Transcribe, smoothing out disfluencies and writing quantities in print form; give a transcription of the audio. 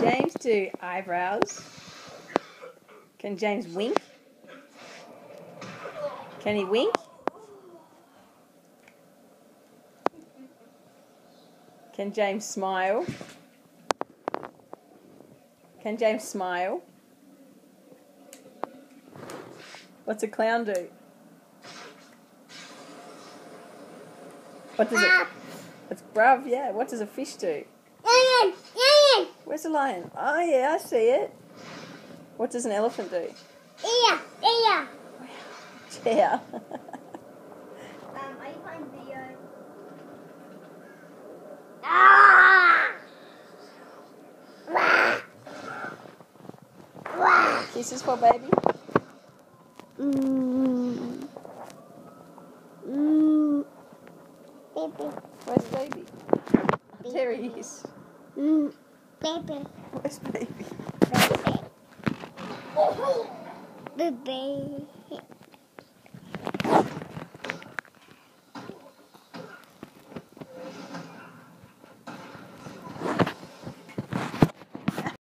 James do eyebrows? Can James wink? Can he wink? Can James smile? Can James smile? What's a clown do? What does it? It's bruv, yeah. What does a fish do? Where's the lion? Oh yeah, I see it. What does an elephant do? Yeah. Yeah. Are you playing video? Kisses for baby. Baby. Where's baby? There he is. Baby. Where's baby? Baby.